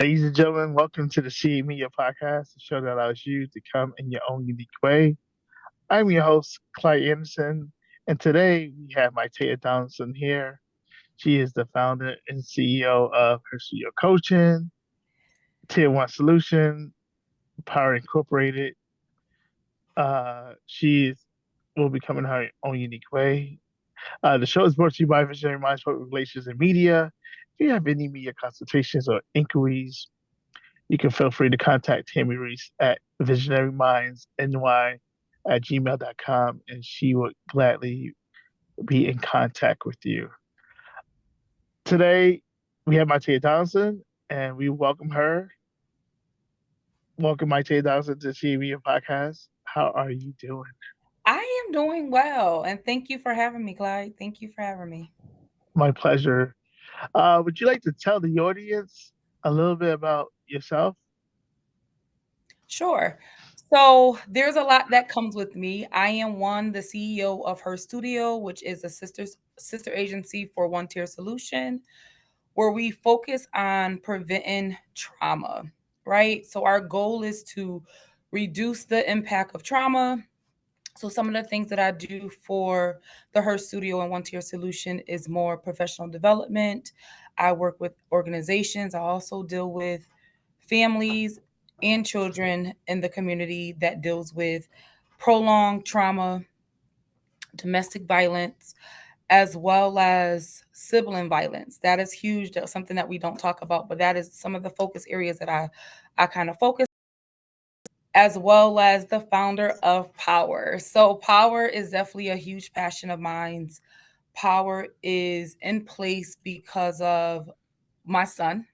Ladies and gentlemen, welcome to the See Media Podcast, the show that allows you to come in your own unique way. I'm your host, Clyde Anderson, and today we have Mitayah Donerlson here. She is the founder and CEO of her studio coaching, Tier One Solution, Power Incorporated. She will be coming her own unique way. The show is brought to you by Visionary Minds Public Relations and Media. If you have any media consultations or inquiries, you can feel free to contact Tammy Reese at visionarymindsny@gmail.com, and she would gladly be in contact with you. Today, we have Mitayah Donerlson, and we welcome her. Welcome, Mitayah Donerlson, to CME Podcast. How are you doing? I am doing well, and thank you for having me, Clyde. Thank you for having me. My pleasure. Would you like to tell the audience a little bit about yourself? Sure. So there's a lot that comes with me. I am the CEO of Her Studio, which is a sister agency for One Tier Solution, where we focus on preventing trauma. Right. So our goal is to reduce the impact of trauma. So some of the things that I do for the Her Studio and One Tier Solution is more professional development. I work with organizations. I also deal with families and children in the community that deals with prolonged trauma, domestic violence, as well as sibling violence. That is huge. That's something that we don't talk about, but that is some of the focus areas that I kind of focus, as well as the founder of Power. So, Power is definitely a huge passion of mine. Power is in place because of my son.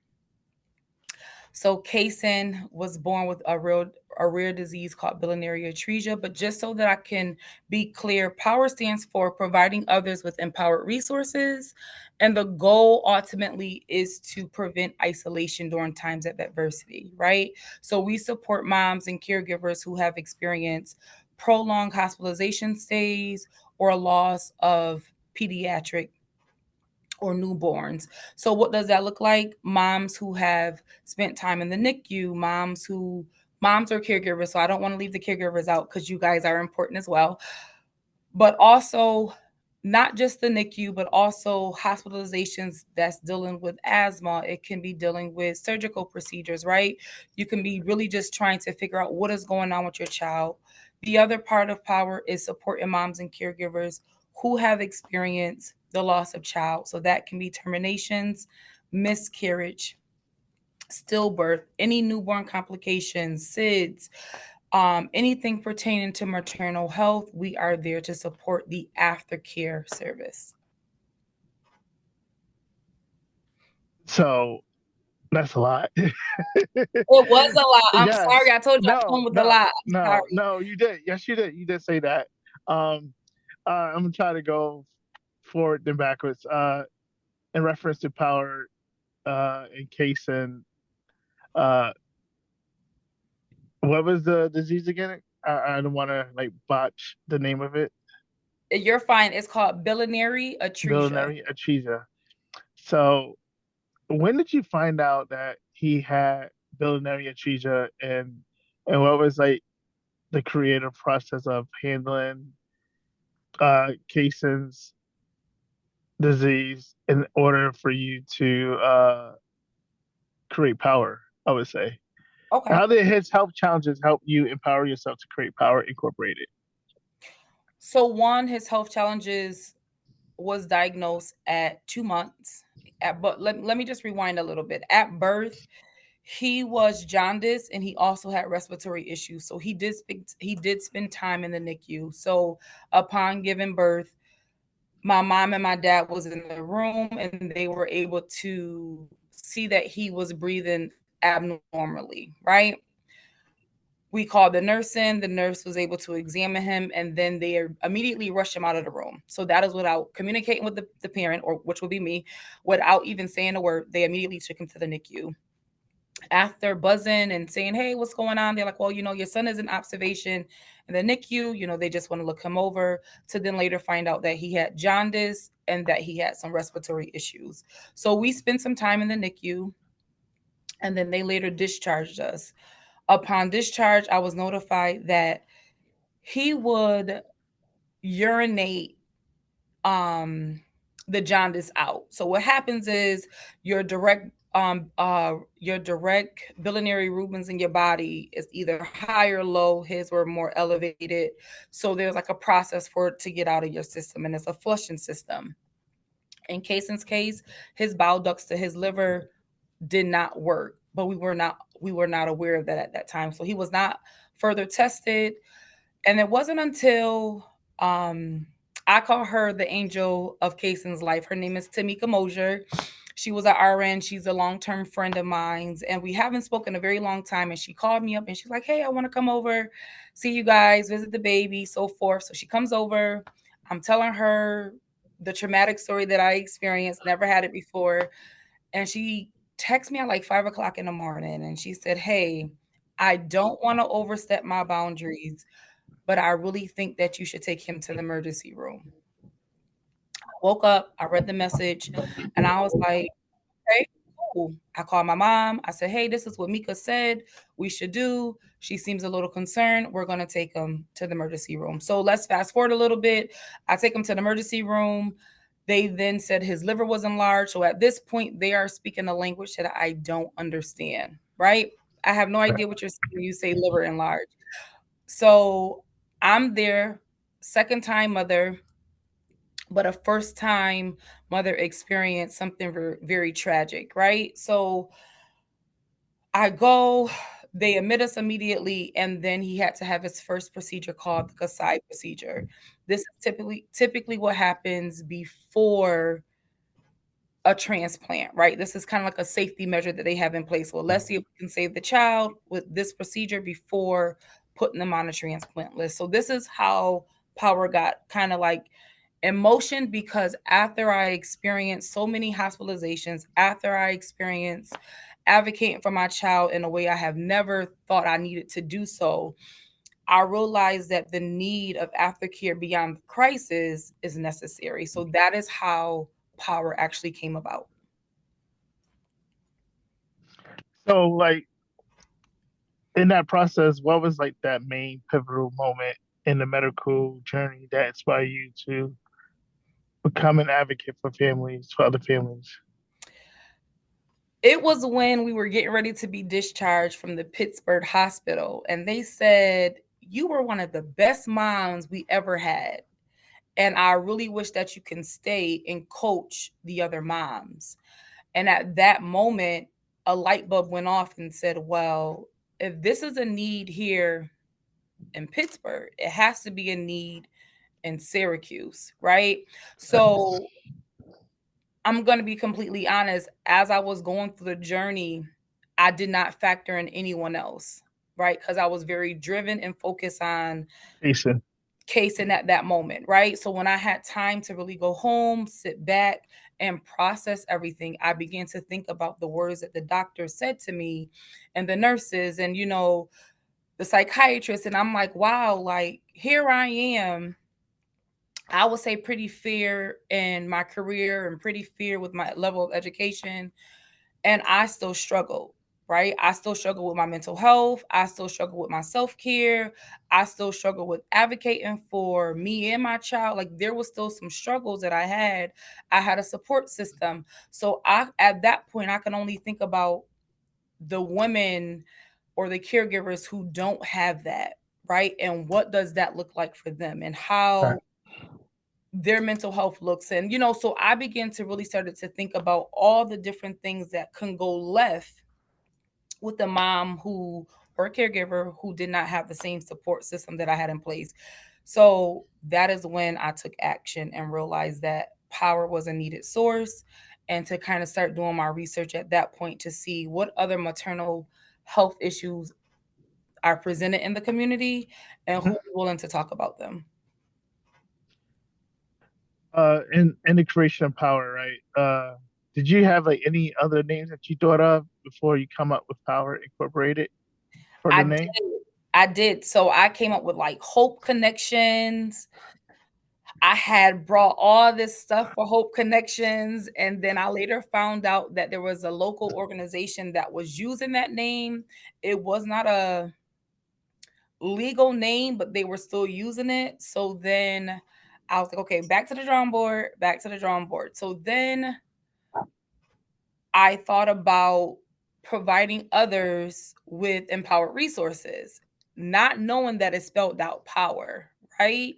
So, Kason was born with a rare disease called biliary atresia. But just so that I can be clear, Power stands for providing others with empowered resources. And the goal ultimately is to prevent isolation during times of adversity, right? So we support moms and caregivers who have experienced prolonged hospitalization stays or loss of pediatric or newborns. So what does that look like? Moms who have spent time in the NICU, moms are caregivers. So I don't want to leave the caregivers out because you guys are important as well. But also not just the NICU, but also hospitalizations that's dealing with asthma. It can be dealing with surgical procedures, right? You can be really just trying to figure out what is going on with your child. The other part of Power is supporting moms and caregivers who have experienced the loss of child. So that can be terminations, miscarriage, stillbirth, any newborn complications, SIDS, anything pertaining to maternal health. We are there to support the aftercare service. So, that's a lot. It was a lot. I'm sorry. Yes. I told you I No, come with a no, lot. I'm no, sorry. no, you did. Yes, you did. You did say that. Um, I'm gonna try to go forward then backwards. In reference to power, in case and uh, what was the disease again? I don't want to like botch the name of it. You're fine. It's called biliary atresia. Biliary atresia. So, when did you find out that he had biliary atresia, and what was like the creative process of handling Kason's disease in order for you to create power, I would say. Okay. How did his health challenges help you empower yourself to create Power Incorporated? So one, his health challenges was diagnosed at 2 months. But let me just rewind a little bit. At birth, he was jaundice and he also had respiratory issues. So he did spend time in the NICU. So upon giving birth, my mom and my dad was in the room and they were able to see that he was breathing abnormally, right? We called the nurse in. The nurse was able to examine him, and then they immediately rushed him out of the room. So that is without communicating with the parent, or which would be me, without even saying a word. They immediately took him to the NICU. After buzzing and saying, "Hey, what's going on?" They're like, "Well, your son is in observation in the NICU. They just want to look him over." To then later find out that he had jaundice and that he had some respiratory issues. So we spent some time in the NICU. and then they later discharged us. Upon discharge, I was notified that he would urinate um the jaundice out. So what happens is your direct your direct biliary Rubens in your body is either high or low. His were more elevated. So there's like a process for it to get out of your system, and it's a flushing system. In Cason's case, his bile ducts to his liver did not work, but we were not aware of that at that time. So he was not further tested, and it wasn't until um, I call her the angel of Kason's life. Her name is Tamika Mosier. She was an RN. She's a long-term friend of mine, and we haven't spoken a very long time. And she called me up and she's like, "Hey, I want to come over, see you guys, visit the baby, so forth." So she comes over. I'm telling her the traumatic story that I experienced, never had it before, and she texted me at like 5 o'clock in the morning, and she said, "Hey, I don't want to overstep my boundaries, but I really think that you should take him to the emergency room." I woke up, I read the message, and I was like, okay, cool. I called my mom. I said, "Hey, this is what Mika said we should do. She seems a little concerned. We're going to take him to the emergency room." So let's fast forward a little bit. I take him to the emergency room. They then said his liver was enlarged. So at this point, they are speaking a language that I don't understand, right? I have no idea what you're saying when you say liver enlarged. So I'm there, second time mother, but a first time mother experienced something very tragic, right? So I go, they admit us immediately, and then he had to have his first procedure called the Kasai procedure. This is typically what happens before a transplant, right? This is kind of like a safety measure that they have in place. Well, let's see if we can save the child with this procedure before putting them on a transplant list. So this is how Power got kind of like emotion, because after I experienced so many hospitalizations, after I experienced advocating for my child in a way I have never thought I needed to do so, I realized that the need of aftercare beyond the crisis is necessary. So that is how Power actually came about. So, like in that process, what was like that main pivotal moment in the medical journey that inspired you to become an advocate for families, for other families? It was when we were getting ready to be discharged from the Pittsburgh hospital, and they said, "You were one of the best moms we ever had. And I really wish that you can stay and coach the other moms." And at that moment, a light bulb went off and said, "Well, if this is a need here in Pittsburgh, it has to be a need in Syracuse, right?" So I'm going to be completely honest. As I was going through the journey, I did not factor in anyone else, right? Because I was very driven and focused on Jason. casing at that moment, right? So when I had time to really go home, sit back, and process everything, I began to think about the words that the doctor said to me, and the nurses, and the psychiatrist. And I'm like, wow, like here I am. I would say pretty fair in my career and pretty fair with my level of education, and I still struggle, right? I still struggle with my mental health. I still struggle with my self care. I still struggle with advocating for me and my child. Like there was still some struggles that I had. I had a support system. So at that point, I can only think about the women or the caregivers who don't have that, right? And what does that look like for them, and Right. how their mental health looks. And so I began to really started to think about all the different things that can go left with a mom who or a caregiver who did not have the same support system that I had in place. So that is when I took action and realized that Power was a needed source, and to kind of start doing my research at that point to see what other maternal health issues are presented in the community and Mhm. who's willing to talk about them. In the creation of power, right? Did you have like any other names that you thought of before you come up with Power Incorporated for I the did. name? I did. So I came up with like Hope Connections. I had brought all this stuff for Hope Connections, and then I later found out that there was a local organization that was using that name. It was not a legal name, but they were still using it. So then I was like, okay, back to the drawing board, back to the drawing board. So then I thought about providing others with empowered resources, not knowing that it's spelled out power, right?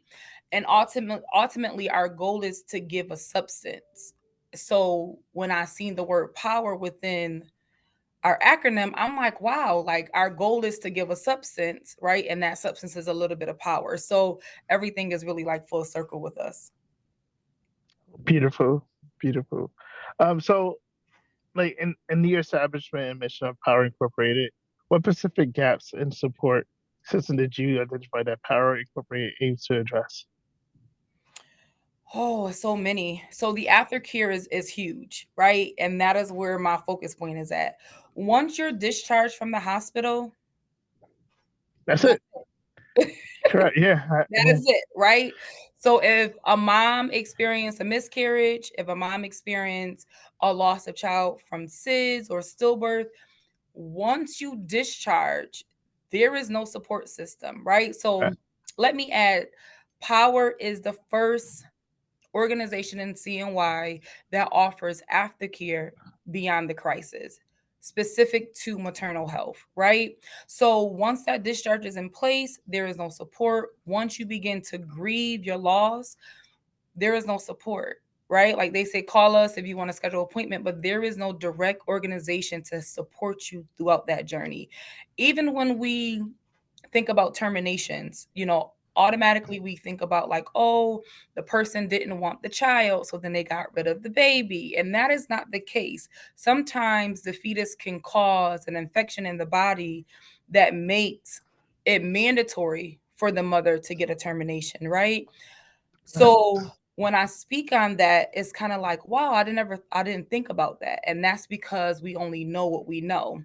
And ultimately, our goal is to give a substance. So when I seen the word power within our acronym, I'm like, wow, like our goal is to give a substance, right? And that substance is a little bit of power. So everything is really like full circle with us. Beautiful, beautiful. So like in the establishment and mission of Power Incorporated, what specific gaps in support system did you identify that Power Incorporated aims to address? Oh, so many. So the aftercare is huge, right? And that is where my focus point is at. Once you're discharged from the hospital, That's that's it. Correct. Yeah. that is it, right? So if a mom experienced a miscarriage, if a mom experienced a loss of child from SIDS or stillbirth, once you discharge, there is no support system, right? So Right. let me add, Power is the first organization in CNY that offers aftercare beyond the crisis, specific to maternal health, right? So once that discharge is in place, there is no support. Once you begin to grieve your loss, there is no support, right? Like they say, call us if you want to schedule an appointment, but there is no direct organization to support you throughout that journey. Even when we think about terminations, automatically we think about like, oh, the person didn't want the child, so then they got rid of the baby. And that is not the case. Sometimes the fetus can cause an infection in the body that makes it mandatory for the mother to get a termination, right? Right. So when I speak on that, it's kind of like, wow, I didn't think about that. And that's because we only know what we know.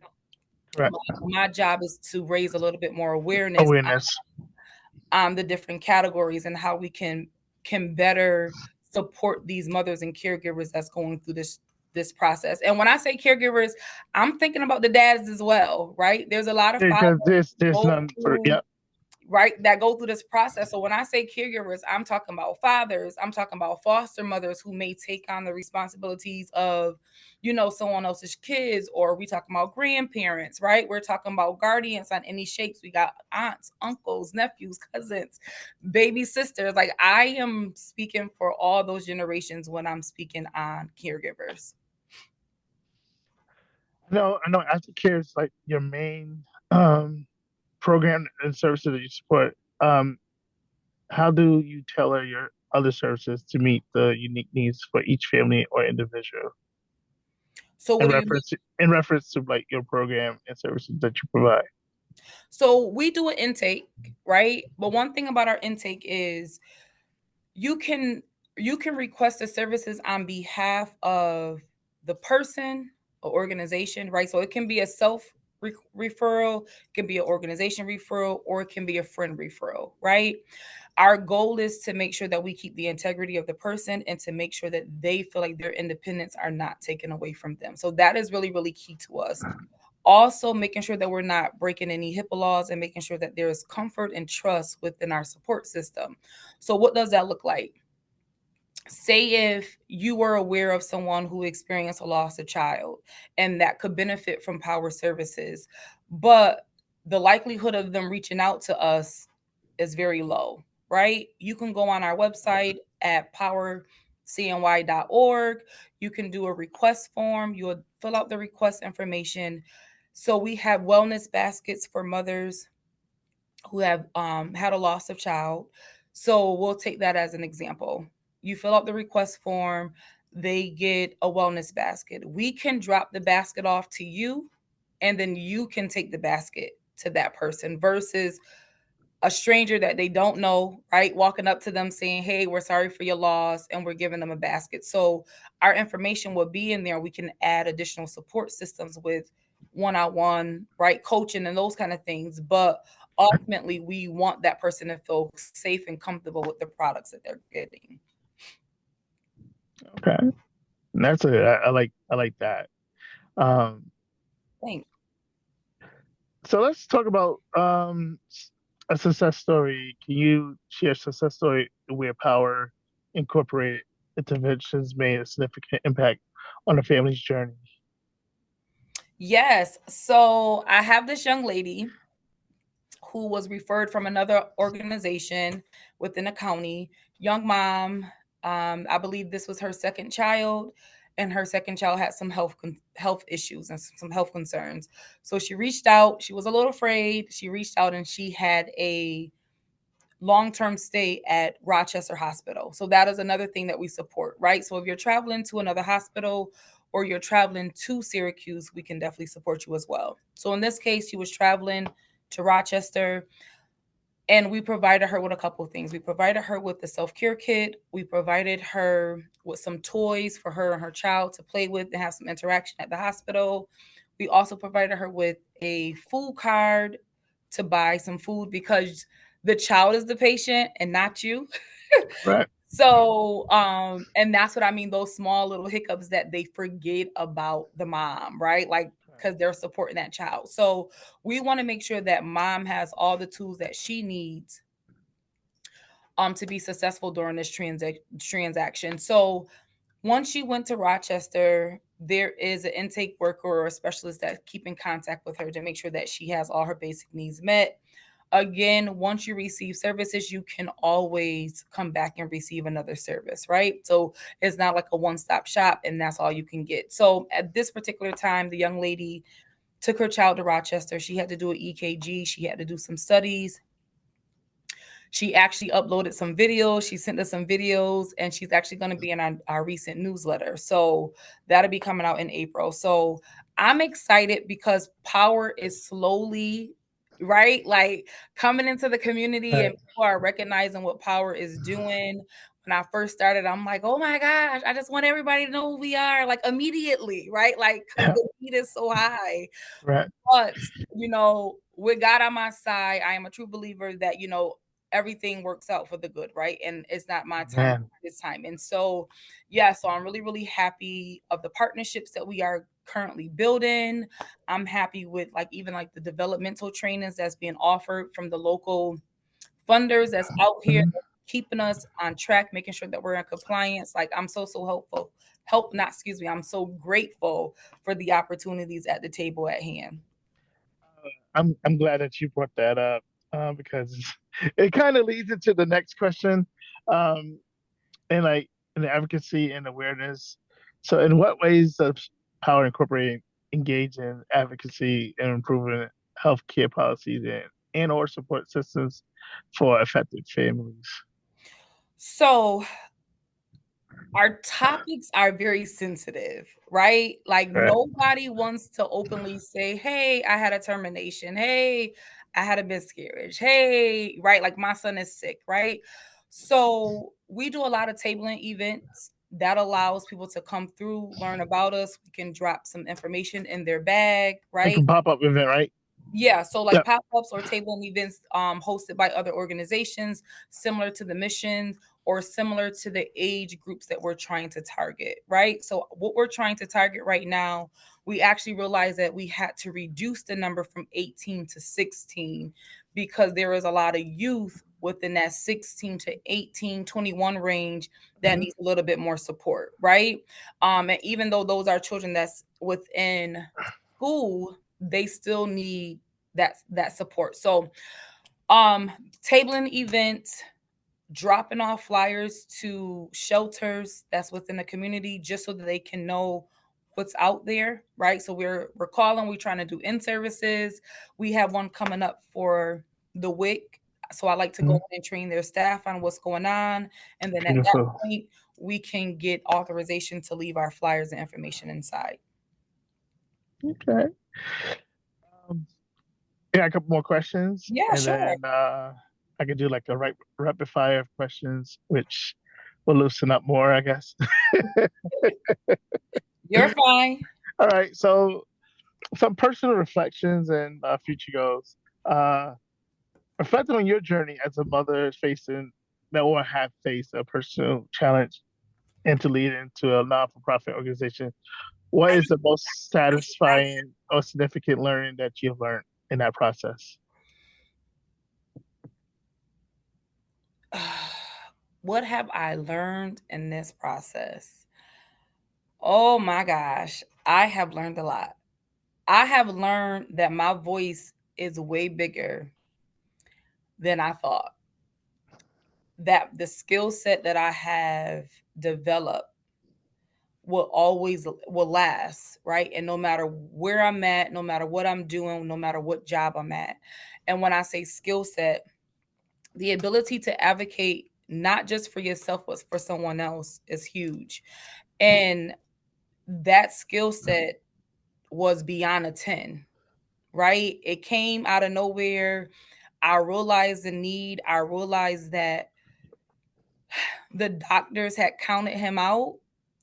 Correct. My job is to raise a little bit more awareness Awareness. on the different categories and how we can better support these mothers and caregivers that's going through this process. And when I say caregivers, I'm thinking about the dads as well, right? There's a lot of fathers Because there's go none for through yep. right that go through this process. So when I say caregivers, I'm talking about fathers, I'm talking about foster mothers who may take on the responsibilities of someone else's kids, or we talking about grandparents, right? We're talking about guardians on any shapes. We got aunts, uncles, nephews, cousins, baby sisters. Like I am speaking for all those generations when I'm speaking on caregivers. I know aftercare is like your main um program and services that you support. How do you tailor your other services to meet the unique needs for each family or individual So what do you mean? in reference to like your program and services that you provide? So we do an intake, right? But one thing about our intake is you can you can request the services on behalf of the person or organization, right? So it can be a referral, it can be an organization referral, or it can be a friend referral, right? Our goal is to make sure that we keep the integrity of the person and to make sure that they feel like their independence are not taken away from them. So that is really, really key to us. Also, making sure that we're not breaking any HIPAA laws and making sure that there is comfort and trust within our support system. So, what does that look like? Say if you were aware of someone who experienced a loss of child and that could benefit from power services, but the likelihood of them reaching out to us is very low, right? You can go on our website at powercny.org. You can do a request form. You'll fill out the request information. So we have wellness baskets for mothers who have had a loss of child. So we'll take that as an example. You fill out the request form, they get a wellness basket. We can drop the basket off to you, and then you can take the basket to that person versus a stranger that they don't know, right? Walking up to them saying, hey, we're sorry for your loss, and we're giving them a basket. So our information will be in there. We can add additional support systems with one-on-one, right, coaching and those kind of things. But ultimately, we want that person to feel safe and comfortable with the products that they're getting. Okay. That's I like that. Um, Thanks. so let's talk about a success story. Can you share a success story where Power Incorporated interventions made a significant impact on the family's journey? Yes. So I have this young lady who was referred from another organization within a county. Young mom. I believe this was her second child, and her second child had some health issues and some health concerns. So she reached out. She was a little afraid. She reached out and she had a long-term stay at Rochester Hospital. So that is another thing that we support, right? So if you're traveling to another hospital or you're traveling to Syracuse, we can definitely support you as well. So in this case, she was traveling to Rochester, and we provided her with a couple of things. We provided her with the self-care kit. We provided her with some toys for her and her child to play with and have some interaction at the hospital. We also provided her with a food card to buy some food because the child is the patient and not you. Right. So, and that's what I mean, those small little hiccups that they forget about the mom, right? Like, because they're supporting that child. So, we want to make sure that mom has all the tools that she needs to be successful during this transaction. So, once she went to Rochester, there is an intake worker or a specialist that keep in contact with her to make sure that she has all her basic needs met. Again, once you receive services, you can always come back and receive another service, right? So it's not like a one-stop shop and that's all you can get. So at this particular time, the young lady took her child to Rochester. She had to do an EKG, she had to do some studies. She actually uploaded some videos. She sent us some videos, and she's actually going to be in our recent newsletter. So that'll be coming out in April. So I'm excited because Power is slowly, right? Like coming into the community, and Right. people are recognizing what Power is doing. When I first started, I'm like, oh my gosh, I just want everybody to know who we are, like immediately, right? Like, because Yeah. the need is so high. Right. But, with God on my side, I am a true believer that, everything works out for the good, right? And it's not my time, Man. this time. And so, yeah, so I'm really, really happy of the partnerships that we are currently building. I'm happy with like even like the developmental trainings that's being offered from the local funders that's out here Mhm. keeping us on track, making sure that we're in compliance. Like I'm so helpful. Not excuse me. I'm so grateful for the opportunities at the table at hand. I'm glad that you brought that up because it kind of leads into the next question, um, and like in the advocacy and awareness. So, in what ways does Power Incorporated engage in advocacy and improving healthcare policies and or support systems for affected families? So our topics are very sensitive, right? Like Right. nobody wants to openly say, "Hey, I had a termination. Hey, I had a miscarriage. Hey," right? Like my son is sick, right? So we do a lot of tabling events that allows people to come through, learn about us. We can drop some information in their bag, Like right? a pop up event, right? Yeah, so like Yep. pop-ups or tabling events hosted by other organizations similar to the mission or similar to the age groups that we're trying to target, right? So what we're trying to target right now, we actually realized that we had to reduce the number from 18 to 16 because there is a lot of youth within that 16 to 18, 21 range that Mhm. needs a little bit more support, right? And even though those are children that's within school, they still need that support. So tabling events, dropping off flyers to shelters that's within the community just so that they can know what's out there, right? So we're calling, we're trying to do in services. We have one coming up for the WIC. So I like to go Mhm. in and train their staff on what's going on. And then at that Beautiful. point, we can get authorization to leave our flyers and information inside. Okay. Um, yeah, a couple more questions, Yeah, and sure. then I could do like a rapid fire of questions, which will loosen up more, I guess. You're fine. All right. So, some personal reflections and future goals. Uh, Reflecting on your journey as a mother facing that or have faced a personal challenge and to lead into a non-for-profit organization. What is the most satisfying or significant learning that you've learned in that process? What have I learned in this process? Oh my gosh, I have learned a lot. I have learned that my voice is way bigger than I thought. That the skill set that I have developed will last, right? And no matter where I'm at, no matter what I'm doing, no matter what job I'm at. And when I say skill set, the ability to advocate not just for yourself but for someone else is huge. And that skill set was beyond a 10, right? It came out of nowhere. I realized the need. I realized that the doctors had counted him out,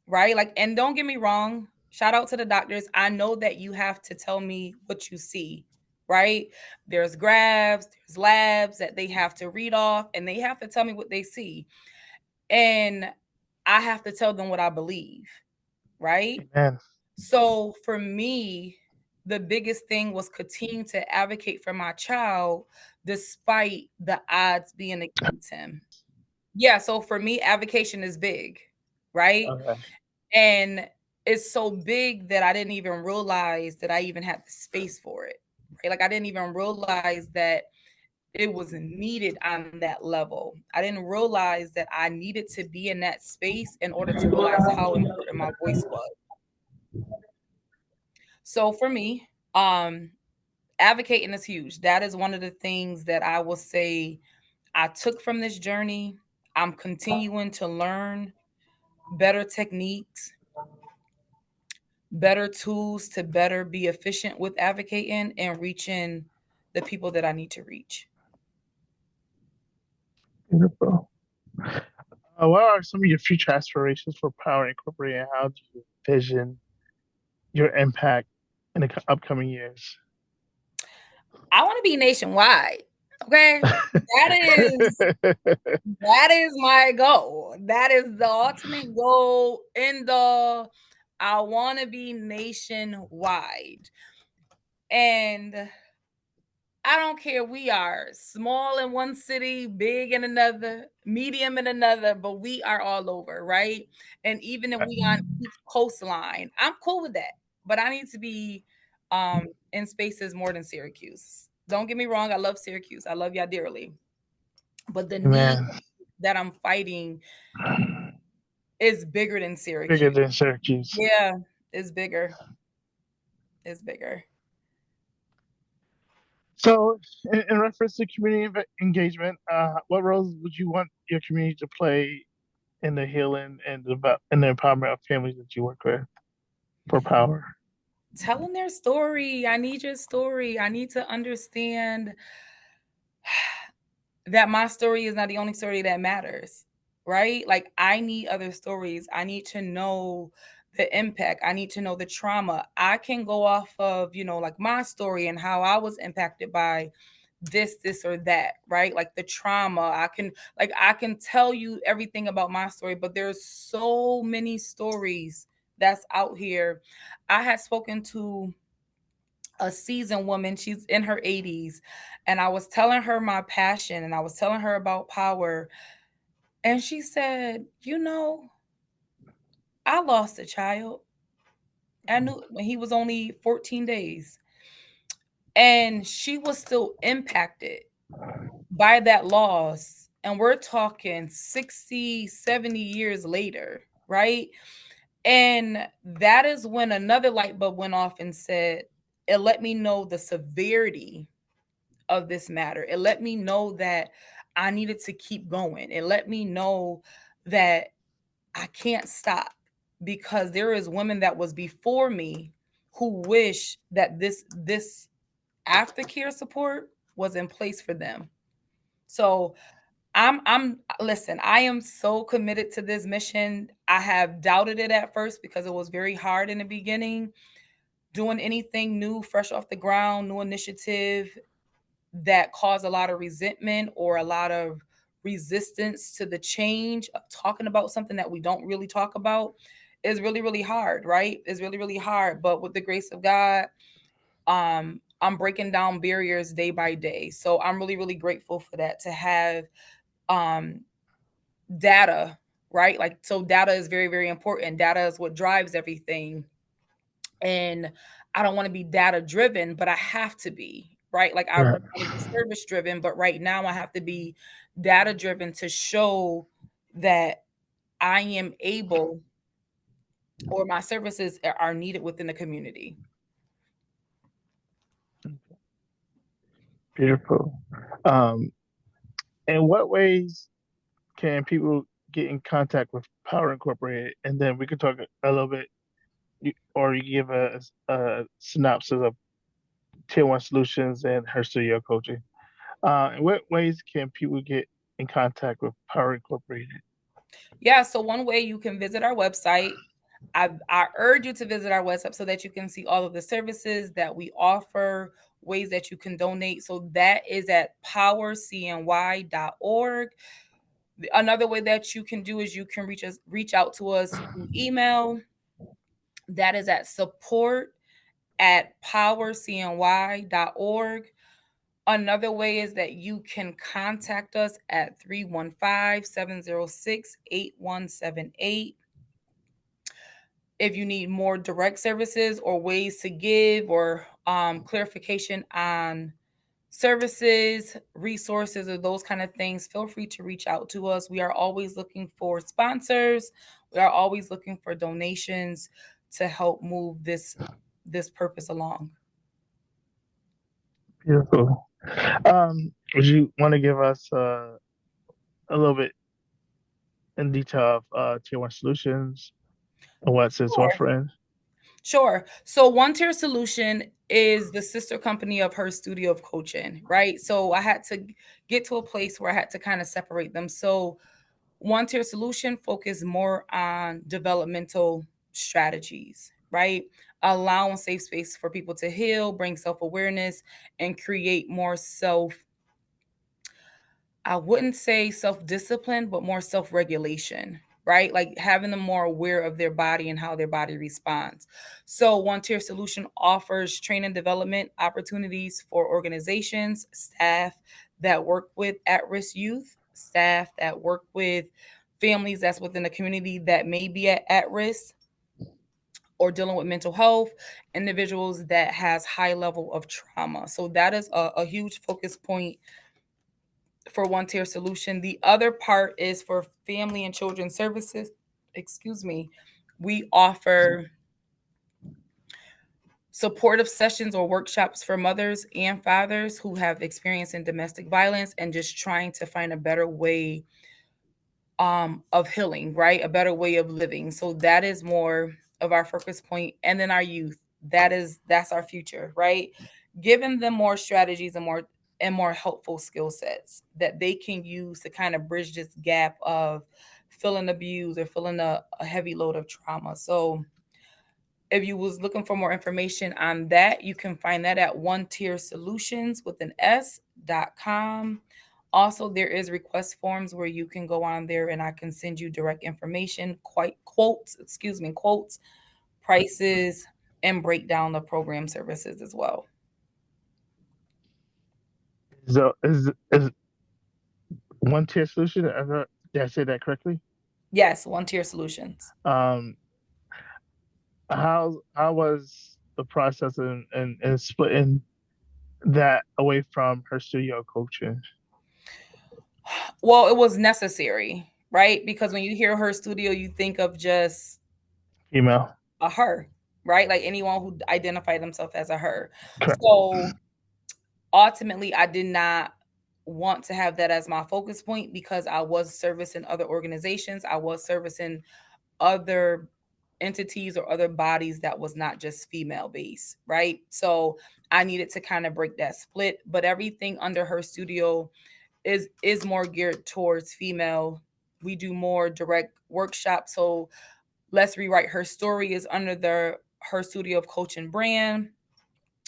right? Like, and don't get me wrong, shout out to the doctors. I know that you have to tell me what you see, right? There's grabs, there's labs that they have to read off, and they have to tell me what they see. And I have to tell them what I believe, right? Amen. So for me, the biggest thing was continue to advocate for my child despite the odds being against him. Yeah, so for me, avocation is big, right? Okay. And it's so big that I didn't even realize that I even had the space for it, right? Like I didn't even realize that it was needed on that level. I didn't realize that I needed to be in that space in order to realize how important my voice was. So for me, um, advocating is huge. That is one of the things that I will say I took from this journey. I'm continuing to learn better techniques, better tools to better be efficient with advocating and reaching the people that I need to reach. Beautiful. What are some of your future aspirations for Power Incorporated? How do you envision your impact in the upcoming years? I want to be nationwide. Okay. That is my goal. That is the ultimate goal in the I want to be nationwide. And I don't care. We are small in one city, big in another, medium in another, but we are all over, right? And even if we on each coastline, I'm cool with that. But I need to be in spaces more than Syracuse. Don't get me wrong, I love Syracuse. I love y'all dearly. But the need Man, that I'm fighting is bigger than bigger Syracuse. than Syracuse. Yeah, it's bigger. It's bigger. So, in reference to community engagement, what roles would you want your community to play in the healing and in the empowerment of families that you work with for power? Telling their story. I need your story. I need to understand that my story is not the only story that matters, right? Like, I need other stories. I need to know the impact. I need to know the trauma. I can go off of, like my story and how I was impacted by this or that, right? Like the trauma. I can tell you everything about my story, but there's so many stories that's out here. I had spoken to a seasoned woman. She's in her 80s. And I was telling her my passion and I was telling her about power. And she said, I lost a child. I knew when he was only 14 days. And she was still impacted by that loss. And we're talking 60, 70 years later, right? And that is when another light bulb went off and said, it let me know the severity of this matter. It let me know that I needed to keep going. It let me know that I can't stop because there is women that was before me who wish that this aftercare support was in place for them. So I'm listen, I am so committed to this mission. I have doubted it at first because it was very hard in the beginning, doing anything new, fresh off the ground, new initiative that cause a lot of resentment or a lot of resistance to the change of talking about something that we don't really talk about is really, really hard, right? It's really, really hard. But with the grace of God, I'm breaking down barriers day by day. So I'm really, really grateful for that, to have um data, right? Like, so data is very, very important. Data is what drives everything. And I don't want to be data driven, but I have to be, right? Like, I Right. want to be service driven, but right now I have to be data driven to show that I am able, or my services are needed within the community. Beautiful. Um, in what ways can people get in contact with Power Incorporated? And then we could talk a little bit, or you give a synopsis of Tier One Solutions and her studio coaching. In what ways can people get in contact with Power Incorporated? Yeah, so one way, you can visit our website. I urge you to visit our website so that you can see all of the services that we offer, ways that you can donate. So that is at powercny.org. Another way that you can do is you can reach out to us through email. That is at support@powercny.org. Another way is that you can contact us at 315-706-8178. If you need more direct services or ways to give, or clarification on services, resources, or those kind of things, feel free to reach out to us. We are always looking for sponsors. We are always looking for donations to help move this purpose along. Beautiful. Would you want to give us a little bit in detail of Tier One Solutions and what it's Sure. offering? Sure. So One Tier Solution is the sister company of her studio of coaching, right? So I had to get to a place where I had to kind of separate them. So One Tier Solution focus more on developmental strategies, right? Allowing safe space for people to heal, bring self-awareness, and create more I wouldn't say self-discipline, but more self-regulation, right? Like having them more aware of their body and how their body responds. So One Tier Solution offers training development opportunities for organizations, staff that work with at-risk youth, staff that work with families that's within the community that may be at risk or dealing with mental health, individuals that has high level of trauma. So that is a huge focus point for One Tier Solution. The other part is for family and children services. Excuse me. We offer supportive sessions or workshops for mothers and fathers who have experience in domestic violence and just trying to find a better way of healing, right? A better way of living. So that is more of our focus point. And then our youth. That's our future, right? Giving them more strategies and more helpful skill sets that they can use to kind of bridge this gap of feeling abused or feeling a heavy load of trauma. So if you was looking for more information on that, you can find that at one tier solutions with an s.com. Also, there is request forms where you can go on there and I can send you direct information, quite quotes, prices, and break down the program services as well. So is One Tier Solution? Did I say that correctly? Yes, One Tier Solutions. Um, how was the process and splitting that away from her studio coaching? Well, it was necessary, right? Because when you hear her studio, you think of just Email. a her, right? Like anyone who identified themselves as a her. Correct. So ultimately, I did not want to have that as my focus point because I was servicing other organizations. I was servicing other entities or other bodies that was not just female based, right? So I needed to kind of break that split, but everything under her studio is more geared towards female. We do more direct workshops. So Let's Rewrite Her Story is under her studio of coaching brand.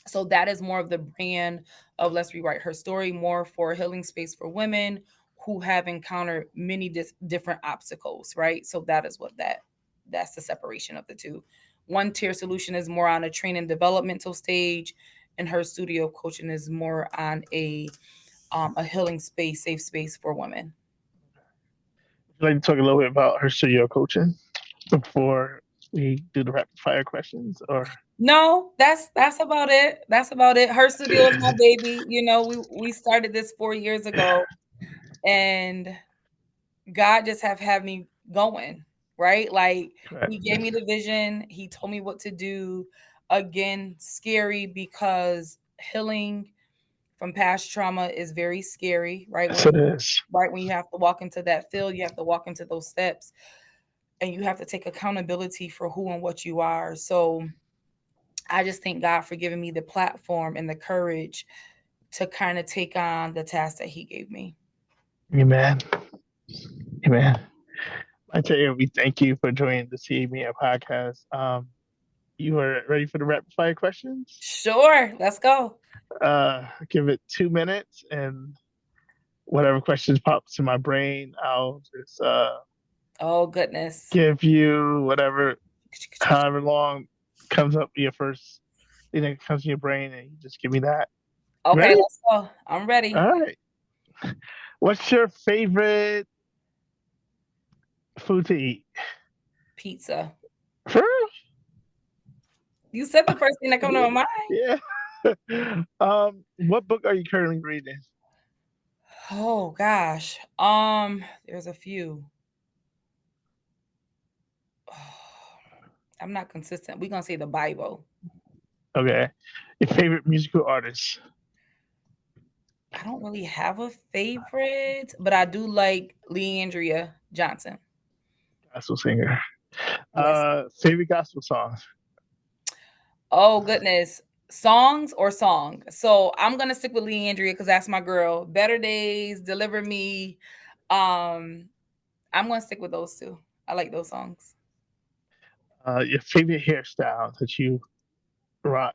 So that is more of the brand of Let's Rewrite Her Story, more for a healing space for women who have encountered many different obstacles, right? So that is what that's the separation of the two. One tier solution is more on a training developmental stage, and her studio of coaching is more on a healing space, safe space for women. Would you like to talk a little bit about her studio coaching before we do the rapid fire questions, or No, that's about it. That's about it. Her studio is my baby. You know, we started this 4 years ago, and God just have had me going, right? Like correct? he gave me the vision, he told me what to do. Again, scary because healing from past trauma is very scary, right? Yes, it is. When you have to walk into that field, you have to walk into those steps and you have to take accountability for who and what you are. So I just thank God for giving me the platform and the courage to kind of take on the task that he gave me. Amen. Amen. I tell you, we thank you for joining the CME podcast. You are ready for the rapid fire questions? Sure, let's go. Give it 2 minutes, and whatever questions pops in my brain, I'll just Oh goodness. give you whatever, however long comes up your first thing that comes in your brain, and you just give me that. You Okay, ready? let's go. I'm ready. All right. What's your favorite food to eat? Pizza. For real? You said the first thing that come to Yeah. my mind. Yeah. What book are you currently reading? Oh gosh. There's a few. I'm not consistent. We're gonna say the Bible. Okay. Your favorite musical artist? I don't really have a favorite, but I do like Leandria Johnson. Gospel singer. Yes. Favorite gospel song? Oh goodness. Songs or song? So I'm gonna stick with Leandria because that's my girl. Better Days, Deliver Me. Um, I'm gonna stick with those two. I like those songs. Your favorite hairstyle that you rock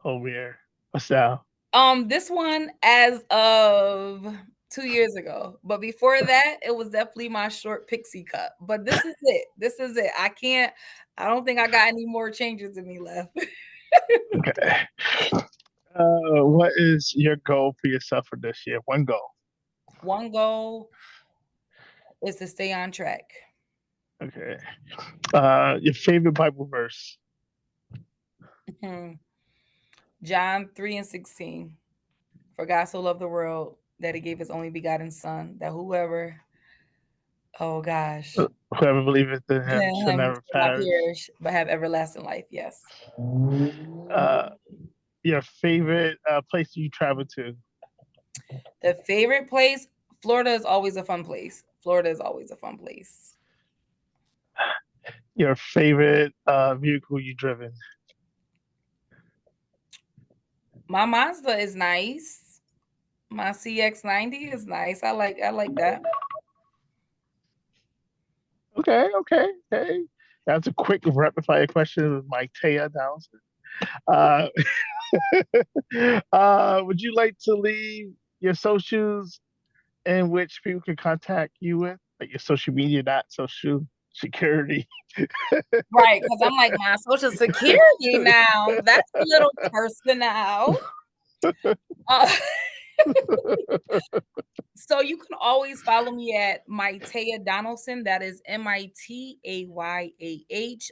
over here? What style? This one as of 2 years ago, but before that, it was definitely my short pixie cut. But this is it. This is it. I can't. I don't think I got any more changes in me left. Okay. What is your goal for yourself for this year? One goal. One goal is to stay on track. Okay. Your favorite Bible verse? Mhm. John 3:16. For God so loved the world that He gave His only begotten Son, that whoever, oh gosh, Whoever believeth in him shall him never shall not perish. perish but have everlasting life. Yes. Uh, your favorite place you travel to? The favorite place, Florida is always a fun place. Florida is always a fun place. Your favorite vehicle you driven? My Mazda is nice. My CX-90 is nice. I like that. Okay, okay, okay. That's a quick rapid fire question with Mitayah Donerlson. Uh, would you like to leave your socials in which people can contact you with, like your social media, not social security? Right, because I'm like my social security now. That's a little personal. Uh, so you can always follow me at Mitayah Donaldson. That is Mitayah.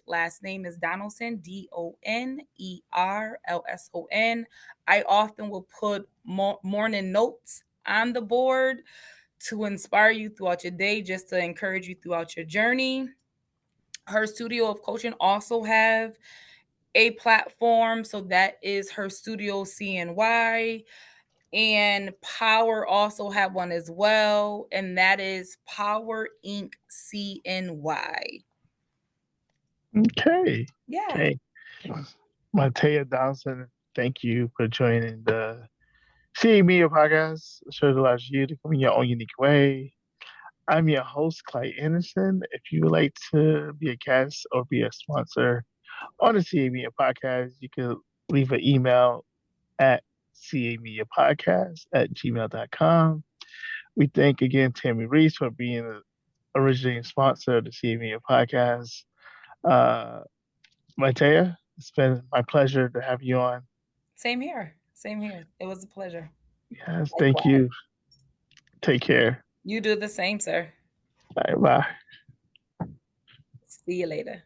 Last name is Donaldson, Donerlson. I often will put morning notes on the board to inspire you throughout your day, just to encourage you throughout your journey. Her studio of coaching also have a platform, so that is her studio CNY, and Power also have one as well, and that is Power Inc. CNY. Okay, Yeah. okay. Mitayah Donerlson, thank you for joining the See Media Podcast. The show that allows you to come in your own unique way. I'm your host, Clyde Anderson. If you would like to be a guest or be a sponsor on the CA Media Podcast. You can leave an email at camediapodcast@gmail.com. We thank again Tammy Reese for being the originating sponsor of the CA Media Podcast. Uh, Mitayah, it's been my pleasure to have you on. Same here. Same here. It was a pleasure. Yes, thank Likewise. you. Take care. You do the same, sir. Bye bye. See you later.